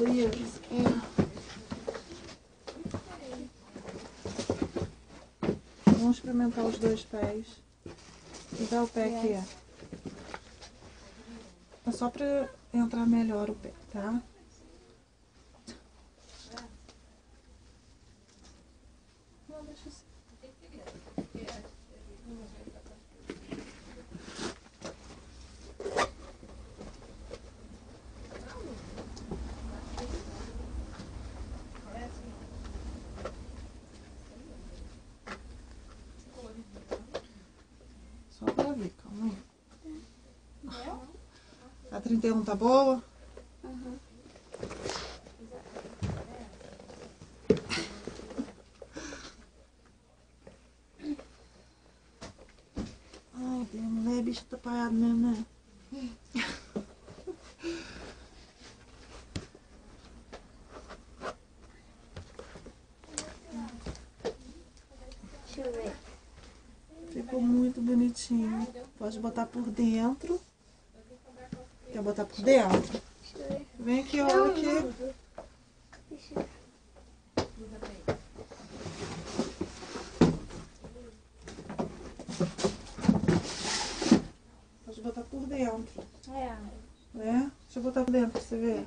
Luiz. Vamos experimentar os dois pés. E dá o pé aqui. É só pra entrar melhor o pé, tá? Não, deixa assim. Só pra ver, calma aí. A 31 tá boa? Ai, Deus, mulher é bicho atrapalhado mesmo, né? Deixa eu ver. Ficou muito bonitinho. Pode botar por dentro. Quer botar por dentro? Deixa eu ver. Vem aqui, olha aqui. Deixa eu ver. Pode botar por dentro. É. Né? Deixa eu botar por dentro pra você ver.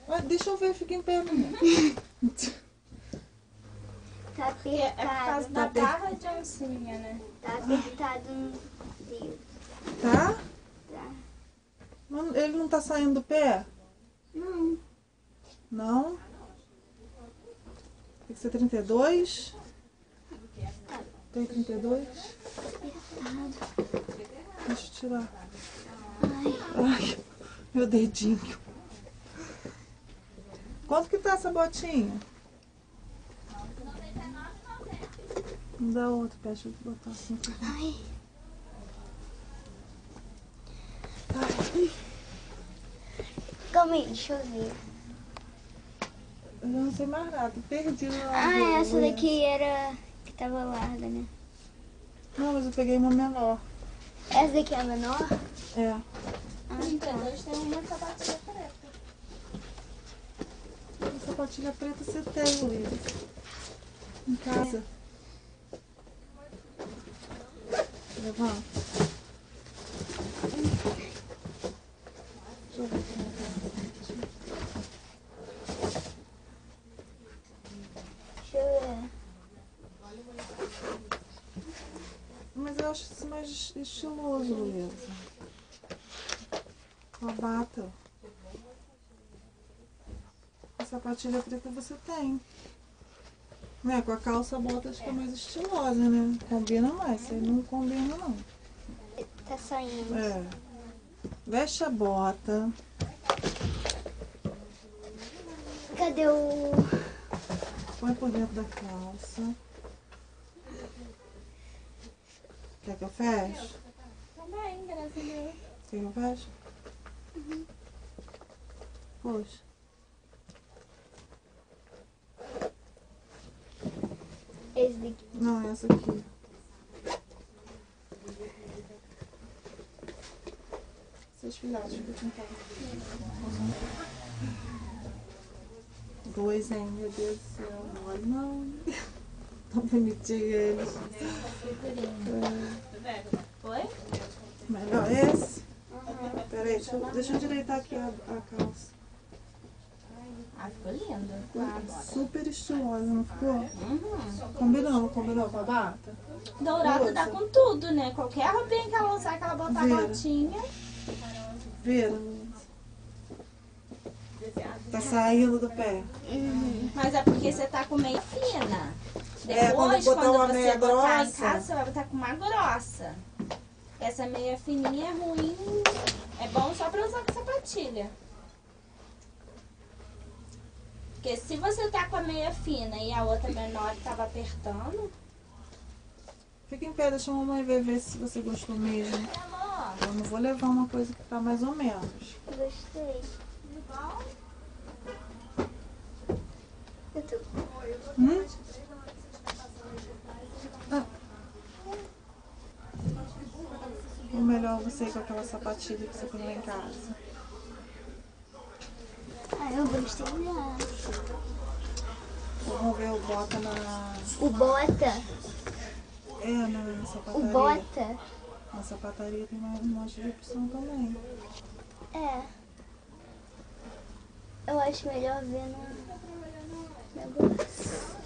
Ah, deixa eu ver, fica em pé, menina. Tá É por causa apertado. da barra de oncinha, né? Tá apertado no fio. Tá? Tá. Ele não tá saindo do pé? Não. Não? Tem que ser 32? Tem 32? Deixa eu tirar. Ai, meu dedinho. Quanto que tá essa botinha? Me dá outro, deixa eu botar assim. Ai. Ai, Calma aí, deixa eu ver. eu não sei mais nada, perdi lá. Ah, essa daqui era que tava larga, né? Não, mas eu peguei uma menor. Essa daqui é a menor? É. Ah, tá. Dois tem uma sapatilha preta. Essa sapatilha preta você tem, Luiz. Em casa. Levanta. Deixa eu ver como é que é. Deixa eu ver. Mas eu acho isso mais estiloso, Luísa. Com a bata. A sapatilha preta você tem. Né? Com a calça, a bota acho que é mais estilosa, né? Combina mais. Isso aí não combina, não. Tá saindo. É. Veste a bota. Cadê o... Põe por dentro da calça. Quer que eu feche? Também, graças a Deus. Quer que eu feche? Puxa. Esse daqui. Não, essa aqui. Seus filhotes, deixa eu tentar. Dois, hein? Meu Deus do céu. Olha, não. Tão bonitinho eles. Foi? Melhor esse? Peraí, deixa eu endireitar aqui a calça. Ah, ficou lindo. Ficou super estilosa, não ficou? Combinou com a bata? Dourado dá Usa. com tudo, né? Qualquer roupinha que ela usar, que ela botar Vira. botinha. Vira. Tá saindo do pé. Mas é porque você tá com meia fina. É, quando Depois, botar uma quando você meia botar em grossa. casa, você vai botar com uma grossa. Essa meia fininha é ruim. É bom só pra usar com sapatilha. Porque se você tá com a meia fina e a outra menor que tava apertando, Fica em pé, deixa a mamãe ver se você gostou mesmo. amor, Eu não vou levar uma coisa que tá mais ou menos. Gostei. Eu tô... Ah. Ou melhor você ir com aquela sapatilha que você tem lá em casa? Ah, eu gostei dela. Vamos ver o bota na... O bota. na O sapataria. bota. Na sapataria tem mais um monte de opção também. É. Eu acho melhor ver no negócio.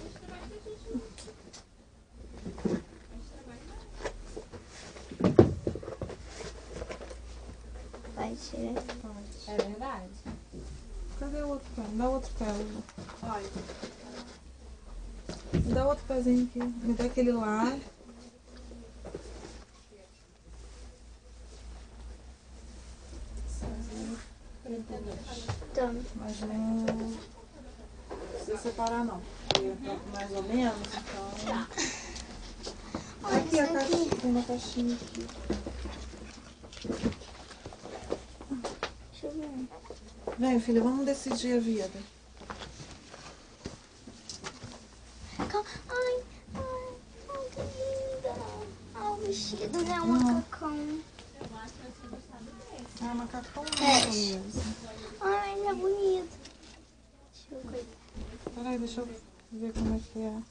Vai tirar. É verdade. Cadê o outro pé? Me dá outro pé, Lu. Olha. Me dá outro pezinho aqui. Me dá aquele lá. Toma. Mas não precisa separar não. Porque tá mais ou menos, então... Olha Aqui a isso aqui. caixinha, tem uma caixinha aqui. Deixa eu ver. Vem, filha, vamos decidir a vida. Calma. Ai, que linda. O vestido, né? Um macacão. Ah, macacão É. mesmo. Ai, ele é bonito. Deixa eu ver. Peraí, deixa eu ver como é que é.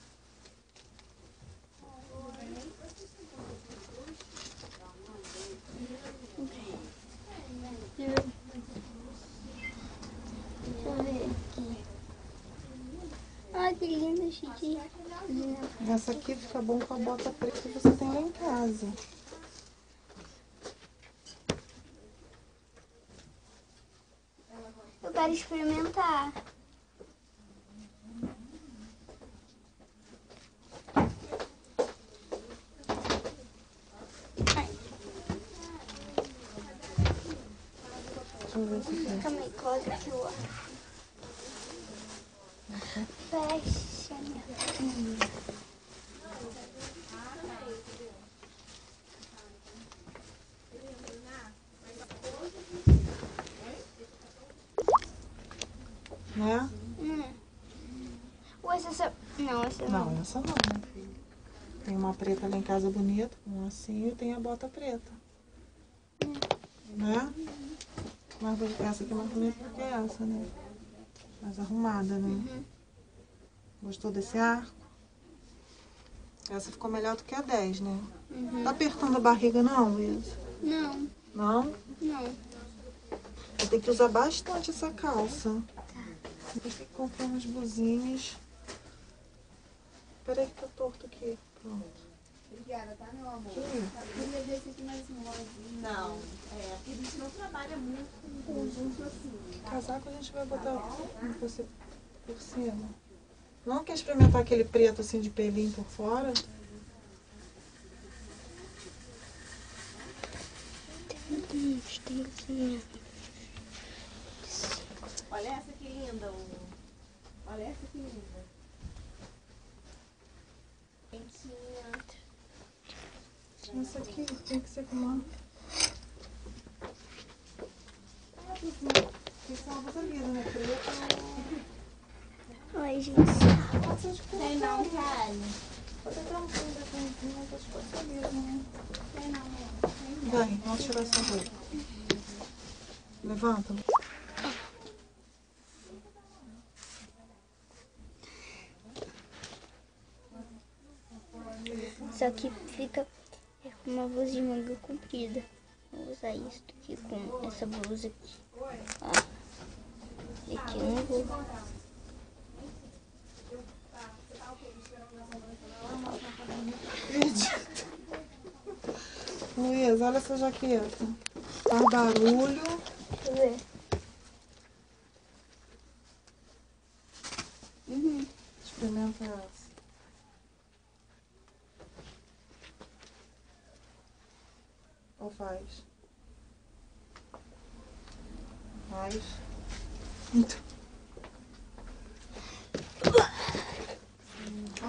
Deixa eu ver aqui. Ai, que lindo, Chique. Essa aqui fica bom com a bota preta que você tem lá em casa. Eu quero experimentar. Ai, Deixa eu ver se tem. calma aí, coloca aqui o ar. Fecha, minha filha. Né? Ou essa... Não, essa não. Não, essa não, minha filha. Tem uma preta lá em casa bonita, um assim, e tem a bota preta. Né? Essa aqui é mais bonita do que essa, né? Mais arrumada, né? Gostou desse arco? Essa ficou melhor do que a 10, né? Tá apertando a barriga não, Luísa? Não, Não? não. Vai ter que usar bastante essa calça. Depois tem que comprar umas blusinhas. Peraí que tá torto aqui. Pronto. Obrigada, tá, meu amor? Aqui. Queria ver se aqui mais um rosinha. Não, porque a gente não trabalha muito com conjunto assim. Casaco a gente vai botar você por cima. Não quer experimentar aquele preto assim de pelinho por fora? Olha essa que linda. Olha essa que linda. Essa aqui tem que ser com uma... Tem que ser uma coisa linda, né? Preto. Ai, gente. Pode ser de cor. Tem não, Karen. Pode até um pouco de cantinho, mas acho que pode ser mesmo, né? Tem não, amor. Vai, vamos tirar essa roupa. Levanta. Só que fica com uma blusa de manga comprida. Vou usar isso aqui com essa blusa aqui. Ó. E aqui eu não vou. Luísa, olha essa jaqueta. Faz barulho. Deixa eu ver. Experimenta essa. Ou faz? Faz. Então.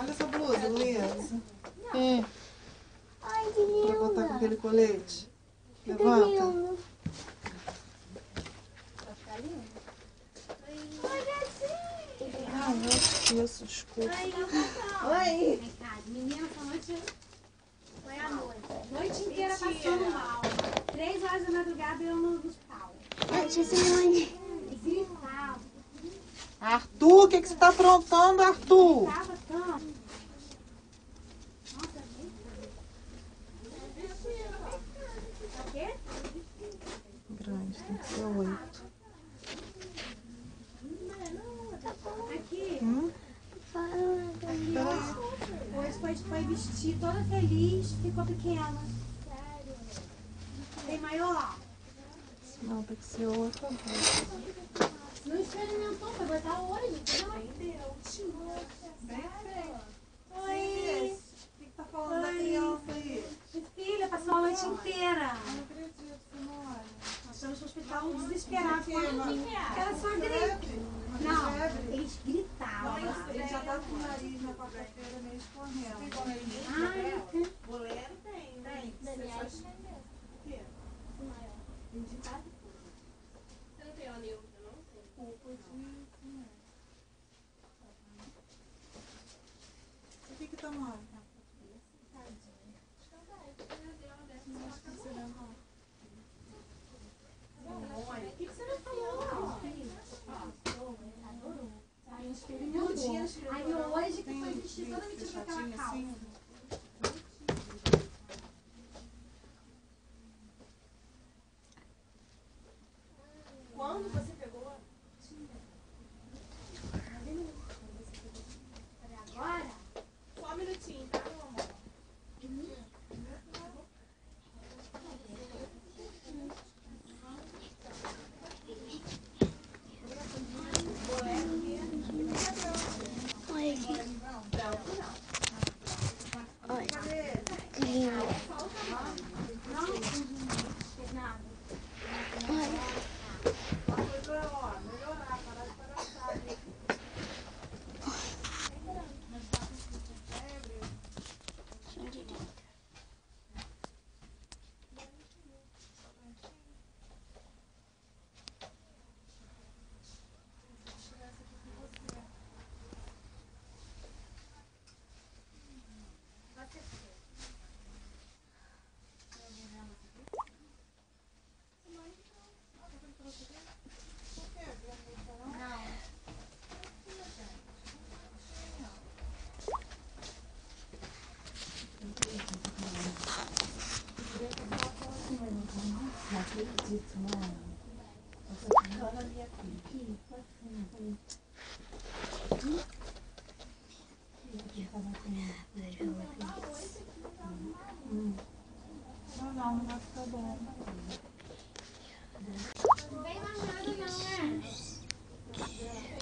Olha essa blusa, Luísa. Ai, que Pra botar com linda. aquele colete. Que Levanta. lindo. Ah, eu esqueço, desculpa. Oi! Menina, foi a noite inteira passando mal. 3 horas da madrugada eu no hospital. E gritava. Arthur, o que você tá aprontando, Arthur? Gritava tanto. O quê? Grande, tem que ser 8. Aqui. Peraí. Hoje foi vestir toda feliz, ficou pequena. Tem maior? Não, tem que ser 8 ou 10. Não experimentou, foi botar hoje. Oi. O que tá falando da criança aí? Minha filha, passou a noite inteira. Não acredito, senhora. Nós estamos no hospital desesperados. Mas Era só gripe. Não, eles gritavam. ele já tá com o nariz na quarta-feira meio escorrendo. Ai, Boleiro tem. O que tá mal? aí hoje que foi vestir toda mentira com aquela calça. Quando você pegou? Agora? Só um minutinho, tá, meu amor? Olha aqui. Olha. Que lindo. Olha. Não vai ficar bom. Não vem mais nada não, né?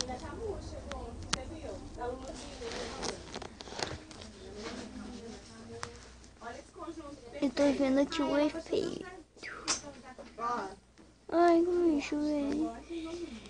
Ainda tá murcha, você viu? Tá luzinha. Olha esse conjunto. Eu tô vendo aqui o efeito. Ai, como eu enxuguei.